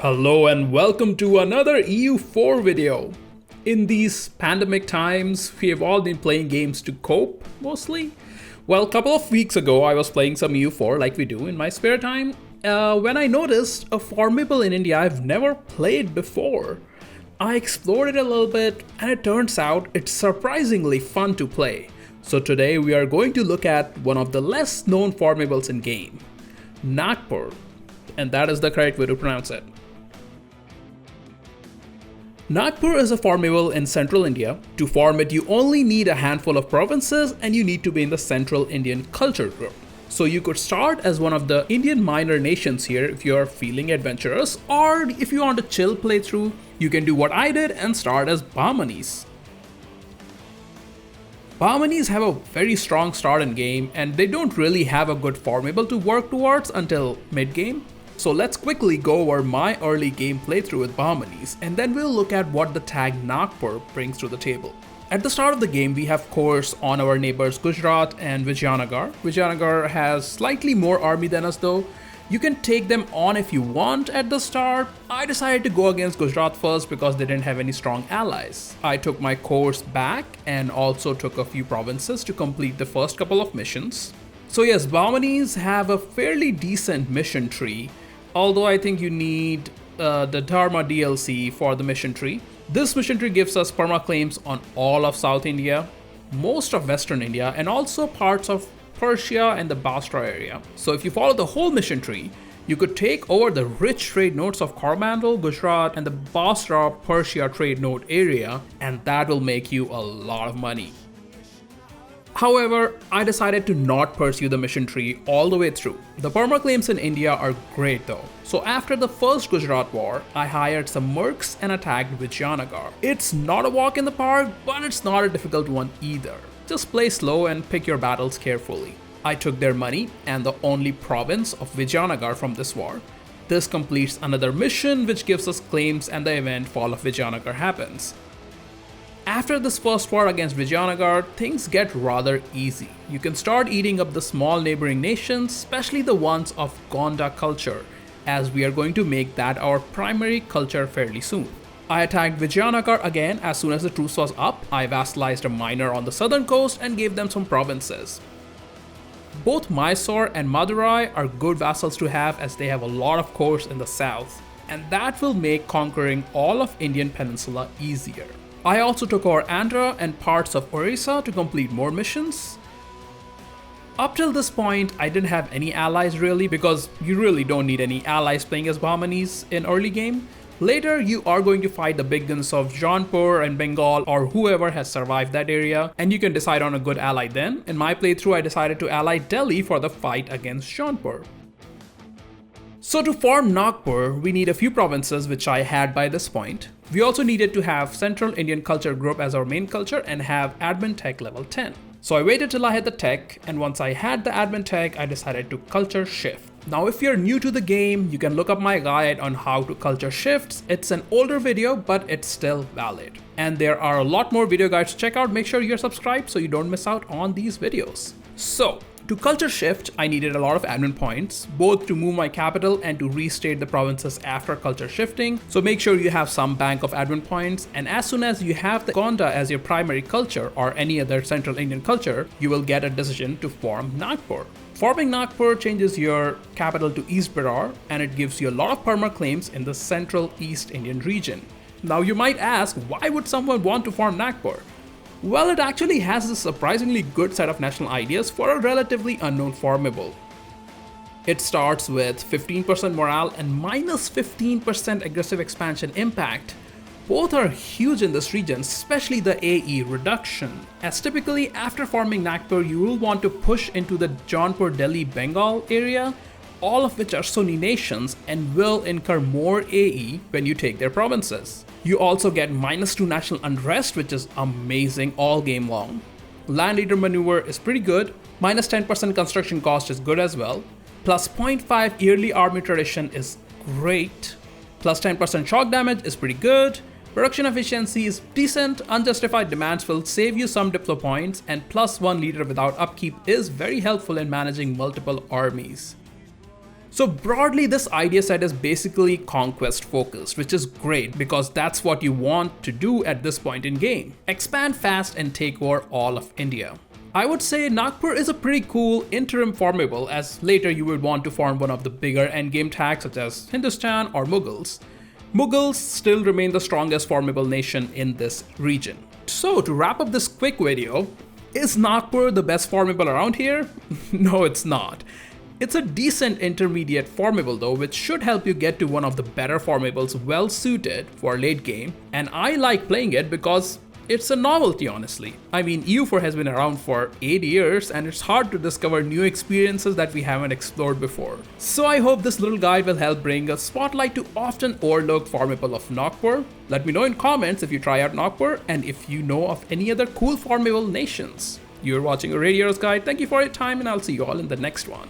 Hello and welcome to another EU4 video. In these pandemic times, we have all been playing games to cope, mostly. Well, a couple of weeks ago, I was playing some EU4 like we do in my spare time, when I noticed a Formable in India I've never played before. I explored it a little bit and it turns out it's surprisingly fun to play. So today we are going to look at one of the less known Formables in game, Nagpur, and that is the correct way to pronounce it. Nagpur is a formable in central India. To form it, you only need a handful of provinces and you need to be in the Central Indian culture group. So you could start as one of the Indian minor nations here if you're feeling adventurous, or if you want a chill playthrough, you can do what I did and start as Bahmanis. Bahmanis have a very strong start in game and they don't really have a good formable to work towards until mid-game. So let's quickly go over my early game playthrough with Bahmanis and then we'll look at what the tag Nagpur brings to the table. At the start of the game we have course on our neighbors Gujarat and Vijayanagar. Vijayanagar has slightly more army than us though. You can take them on if you want at the start. I decided to go against Gujarat first because they didn't have any strong allies. I took my course back and also took a few provinces to complete the first couple of missions. So yes, Bahmanis have a fairly decent mission tree. Although I think you need the Dharma DLC for the mission tree. This mission tree gives us perma claims on all of South India, most of Western India, and also parts of Persia and the Basra area. So if you follow the whole mission tree, you could take over the rich trade nodes of Coromandel, Gujarat, and the Basra Persia trade node area, and that will make you a lot of money. However, I decided to not pursue the mission tree all the way through. The perma claims in India are great though. So after the first Gujarat war, I hired some mercs and attacked Vijayanagar. It's not a walk in the park, but it's not a difficult one either. Just play slow and pick your battles carefully. I took their money and the only province of Vijayanagar from this war. This completes another mission which gives us claims and the event Fall of Vijayanagar happens. After this first war against Vijayanagar, things get rather easy. You can start eating up the small neighboring nations, especially the ones of Gonda culture, as we are going to make that our primary culture fairly soon. I attacked Vijayanagar again as soon as the truce was up. I vassalized a minor on the southern coast and gave them some provinces. Both Mysore and Madurai are good vassals to have as they have a lot of cores in the south, and that will make conquering all of Indian peninsula easier. I also took over Andhra and parts of Orissa to complete more missions. Up till this point, I didn't have any allies really because you really don't need any allies playing as Bahmanis in early game. Later, you are going to fight the big guns of Jaunpur and Bengal or whoever has survived that area, and you can decide on a good ally then. In my playthrough, I decided to ally Delhi for the fight against Jaunpur. So to form Nagpur, we need a few provinces which I had by this point. We also needed to have Central Indian Culture Group as our main culture and have Admin Tech level 10. So I waited till I had the tech, and once I had the Admin Tech, I decided to culture shift. Now if you're new to the game, you can look up my guide on how to culture shifts. It's an older video, but it's still valid. And there are a lot more video guides to check out. Make sure you're subscribed so you don't miss out on these videos. So to culture shift, I needed a lot of admin points, both to move my capital and to restate the provinces after culture shifting. So make sure you have some bank of admin points, and as soon as you have the Gonda as your primary culture or any other Central Indian culture, you will get a decision to form Nagpur. Forming Nagpur changes your capital to East Berar, and it gives you a lot of perma claims in the Central East Indian region. Now you might ask, why would someone want to form Nagpur? Well, it actually has a surprisingly good set of national ideas for a relatively unknown formable. It starts with 15% morale and minus 15% aggressive expansion impact. Both are huge in this region, especially the AE reduction, as typically after forming Nagpur you will want to push into the Jaunpur Delhi Bengal area, all of which are Sunni nations and will incur more AE when you take their provinces. You also get -2 national unrest, which is amazing all game long. Land leader maneuver is pretty good, -10% construction cost is good as well, plus 0.5 yearly army tradition is great, plus 10% shock damage is pretty good, production efficiency is decent, unjustified demands will save you some diplo points, and +1 leader without upkeep is very helpful in managing multiple armies. So broadly, this idea set is basically conquest focused, which is great because that's what you want to do at this point in game. Expand fast and take over all of India. I would say Nagpur is a pretty cool interim formable, as later you would want to form one of the bigger endgame tags such as Hindustan or Mughals. Mughals still remain the strongest formable nation in this region. So to wrap up this quick video, is Nagpur the best formable around here? No, it's not. It's a decent intermediate formable though, which should help you get to one of the better formables well suited for late game, and I like playing it because it's a novelty, honestly. I mean, EU4 has been around for 8 years and it's hard to discover new experiences that we haven't explored before. So I hope this little guide will help bring a spotlight to often overlooked formable of Nagpur. Let me know in comments if you try out Nagpur and if you know of any other cool formable nations. You're watching a Radio's Guide. Thank you for your time and I'll see you all in the next one.